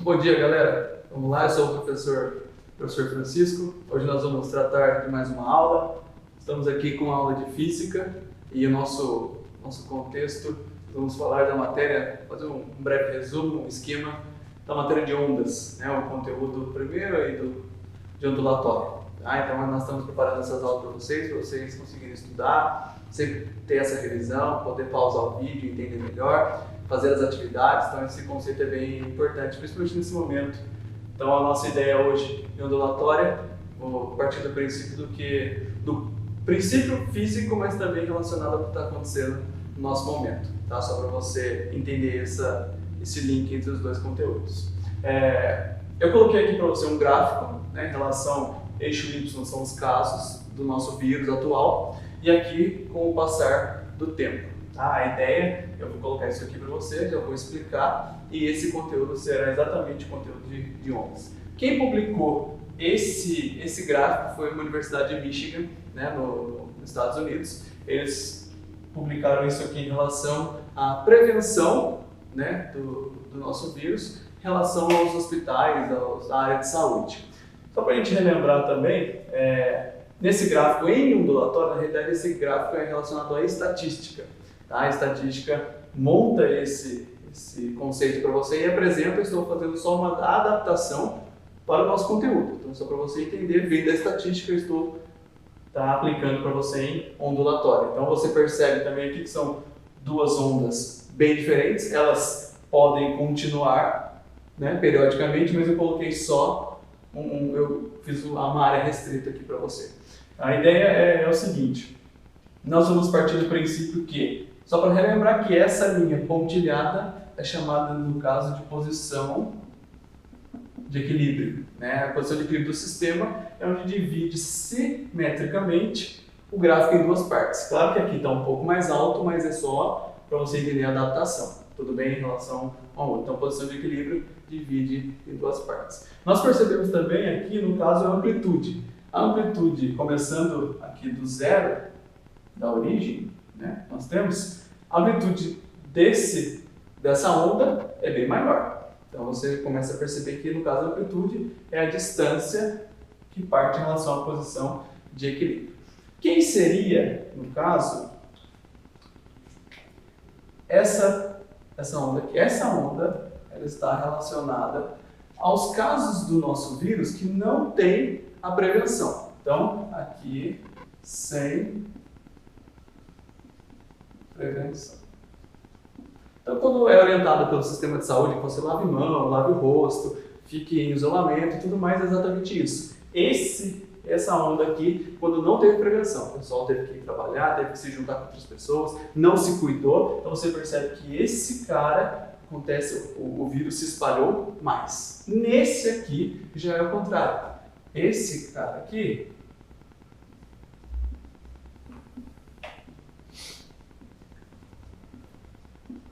Bom dia, galera. Vamos lá, eu sou o professor Francisco. Hoje nós vamos tratar de mais uma aula. Estamos aqui com a aula de física e o nosso contexto. Vamos falar da matéria, fazer um breve resumo, um esquema da matéria de ondas, né? O conteúdo primeiro aí de ondulatório. Tá? Então nós estamos preparando essas aulas para vocês conseguirem estudar, sempre ter essa revisão, poder pausar o vídeo, entender melhor, fazer as atividades. Então esse conceito é bem importante, principalmente nesse momento. Então a nossa ideia hoje em ondulatória, vou partir do princípio físico, mas também relacionado ao que está acontecendo no nosso momento, tá? Só para você entender esse link entre os dois conteúdos. Eu coloquei aqui para você um gráfico, né, em relação eixo Y são os casos do nosso vírus atual e aqui com o passar do tempo. Tá? A ideia, eu vou colocar isso aqui para você, já vou explicar, e esse conteúdo será exatamente o conteúdo de ondas. Quem publicou esse gráfico foi uma universidade de Michigan, né, nos Estados Unidos. Eles publicaram isso aqui em relação à prevenção, né, do nosso vírus, em relação aos hospitais, à área de saúde. Só para a gente relembrar também, nesse gráfico em ondulatório, na realidade esse gráfico é relacionado à estatística. Tá? A estatística monta esse conceito para você e apresenta. Eu estou fazendo só uma adaptação para o nosso conteúdo. Então, só para você entender, vem da estatística, eu estou aplicando para você em ondulatório. Então, você percebe também aqui que são duas ondas bem diferentes. Elas podem continuar, né, periodicamente, mas eu coloquei só eu fiz uma área restrita aqui para você. A ideia é o seguinte: nós vamos partir do princípio que, só para relembrar que essa linha pontilhada é chamada, no caso, de posição de equilíbrio. Né? A posição de equilíbrio do sistema é onde divide simetricamente o gráfico em duas partes. Claro que aqui está um pouco mais alto, mas é só para você entender a adaptação. Tudo bem em relação ao outro. Então, a posição de equilíbrio divide em duas partes. Nós percebemos também aqui, no caso, a amplitude. A amplitude, começando aqui do zero, da origem, né, nós temos a amplitude dessa onda é bem maior. Então, você começa a perceber que, no caso, a amplitude é a distância que parte em relação à posição de equilíbrio. Quem seria, no caso, essa onda aqui? Essa onda ela está relacionada aos casos do nosso vírus que não tem a prevenção. Então, aqui, sem prevenção. Então, quando é orientado pelo sistema de saúde, que você lave mão, lave o rosto, fique em isolamento e tudo mais, é exatamente isso. Essa onda aqui, quando não teve prevenção, o pessoal teve que ir trabalhar, teve que se juntar com outras pessoas, não se cuidou, então você percebe que esse cara, o vírus se espalhou mais. Nesse aqui, já é o contrário. Esse cara aqui,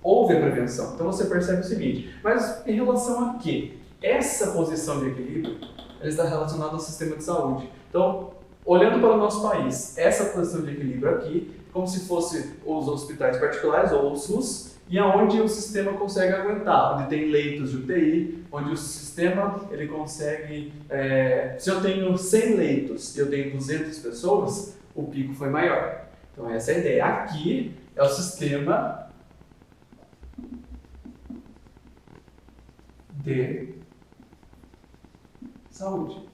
houve a prevenção. Então você percebe o seguinte: mas em relação a quê? Essa posição de equilíbrio ela está relacionada ao sistema de saúde. Então, olhando para o nosso país, essa posição de equilíbrio aqui, como se fosse os hospitais particulares ou o SUS, e aonde o sistema consegue aguentar, onde tem leitos de UTI, onde o sistema ele consegue... se eu tenho 100 leitos e eu tenho 200 pessoas, o pico foi maior. Então essa é a ideia. Aqui é o sistema de saúde.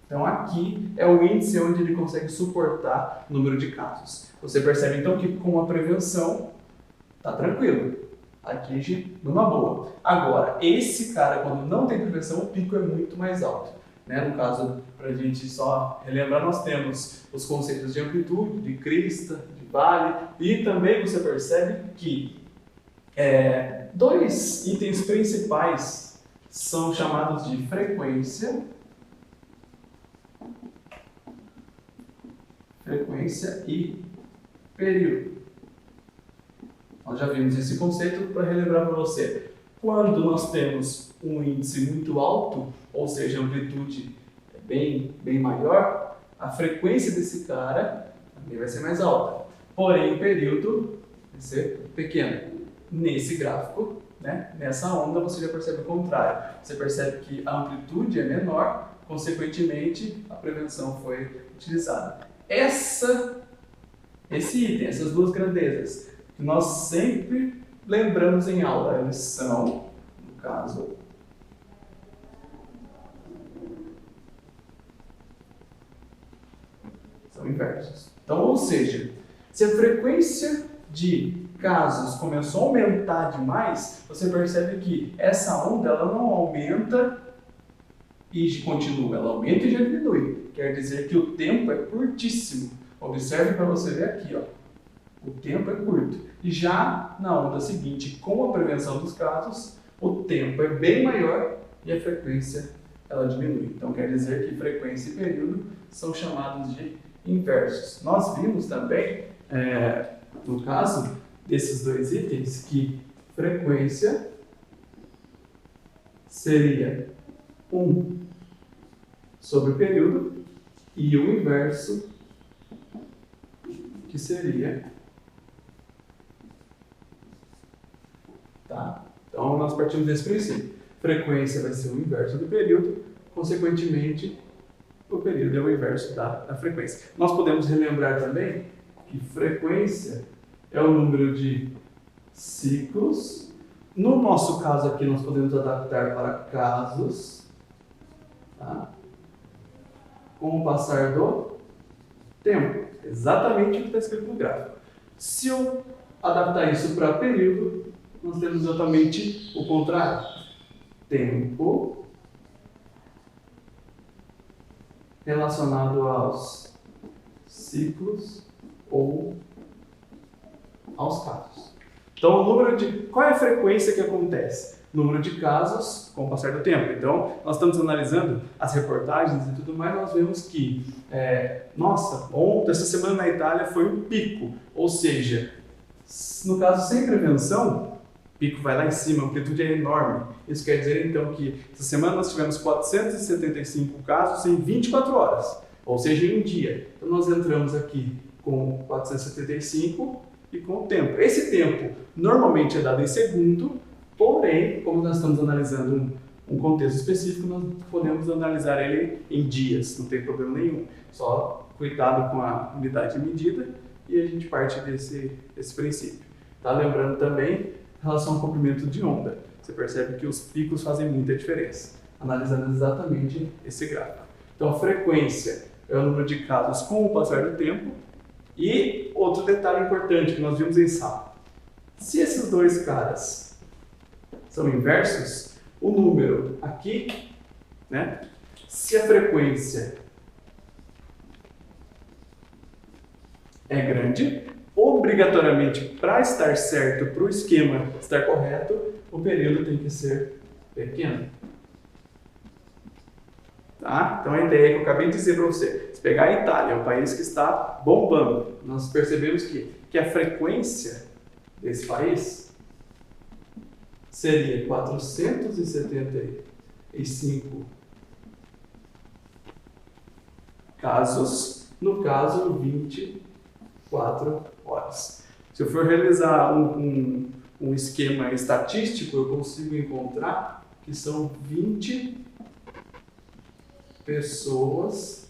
Então aqui é o índice onde ele consegue suportar o número de casos. Você percebe então que com a prevenção tá tranquilo, atinge numa boa. Agora, esse cara, quando não tem prevenção, o pico é muito mais alto. Né? No caso, para a gente só relembrar, nós temos os conceitos de amplitude, de crista, de vale, e também você percebe que dois itens principais são chamados de frequência e período. Nós já vimos esse conceito para relembrar para você. Quando nós temos um índice muito alto, ou seja, a amplitude bem maior, a frequência desse cara também vai ser mais alta. Porém, o período vai ser pequeno. Nesse gráfico, né, nessa onda você já percebe o contrário. Você percebe que a amplitude é menor, consequentemente a prevenção foi utilizada. Esse item, essas duas grandezas, que nós sempre lembramos em aula, eles são, no caso, são inversos. Então, ou seja, se a frequência de casos começou a aumentar demais, você percebe que essa onda ela não aumenta e continua, ela aumenta e já diminui. Quer dizer que o tempo é curtíssimo. Observe para você ver aqui, ó. O tempo é curto. E já na onda seguinte, com a prevenção dos casos, o tempo é bem maior e a frequência ela diminui. Então quer dizer que frequência e período são chamados de inversos. Nós vimos também, no caso desses dois itens, que frequência seria 1 sobre o período e o inverso, que seria, tá? Então nós partimos desse princípio. Frequência vai ser o inverso do período, consequentemente o período é o inverso da frequência. Nós podemos relembrar também que frequência é o número de ciclos. No nosso caso aqui nós podemos adaptar para casos, tá? Com o passar do tempo. Exatamente o que está escrito no gráfico. Se eu adaptar isso para período, nós temos exatamente o contrário. Tempo relacionado aos ciclos ou aos casos. Então, qual é a frequência que acontece? Número de casos com o passar do tempo. Então, nós estamos analisando as reportagens e tudo mais, nós vemos que, essa semana na Itália foi um pico. Ou seja, no caso sem prevenção, o pico vai lá em cima, a amplitude é enorme. Isso quer dizer, então, que essa semana nós tivemos 475 casos em 24 horas, ou seja, em um dia. Então, nós entramos aqui com 475 e com o tempo. Esse tempo normalmente é dado em segundo, porém, como nós estamos analisando um contexto específico, nós podemos analisar ele em dias, não tem problema nenhum. Só cuidado com a unidade de medida e a gente parte desse princípio. Tá? Lembrando também, em relação ao comprimento de onda, você percebe que os picos fazem muita diferença, analisando exatamente esse gráfico. Então, a frequência é o número de casos com o passar do tempo. E outro detalhe importante que nós vimos em sala. Se esses dois caras são inversos, o número aqui, né? Se a frequência é grande, obrigatoriamente, para estar certo, para o esquema estar correto, o período tem que ser pequeno. Tá? Então a ideia que eu acabei de dizer para você, se pegar a Itália, o país que está bombando, nós percebemos que a frequência desse país seria 475 casos, no caso 24 horas. Se eu for realizar um esquema estatístico, eu consigo encontrar que são 20 pessoas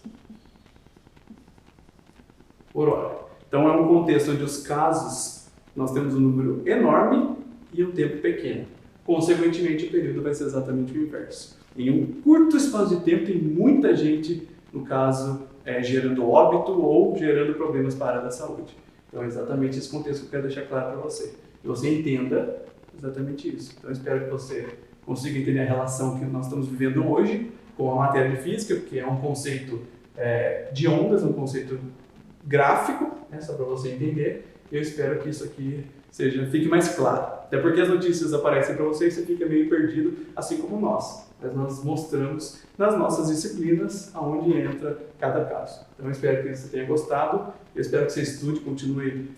por hora. Então é um contexto onde os casos, nós temos um número enorme e um tempo pequeno. Consequentemente, o período vai ser exatamente o inverso. Em um curto espaço de tempo, tem muita gente, no caso, gerando óbito ou gerando problemas para a área da saúde. Então é exatamente esse contexto que eu quero deixar claro para você. Que você entenda exatamente isso. Então eu espero que você consiga entender a relação que nós estamos vivendo hoje com a matéria de física, porque é um conceito de ondas, um conceito gráfico, né, só para você entender. Eu espero que isso aqui fique mais claro. Até porque as notícias aparecem para você e você fica meio perdido, assim como nós. Mas nós mostramos nas nossas disciplinas aonde entra cada caso. Então eu espero que você tenha gostado, eu espero que você estude, continue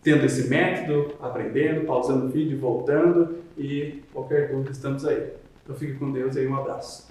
tendo esse método, aprendendo, pausando o vídeo, voltando, e qualquer dúvida estamos aí. Então fique com Deus e um abraço.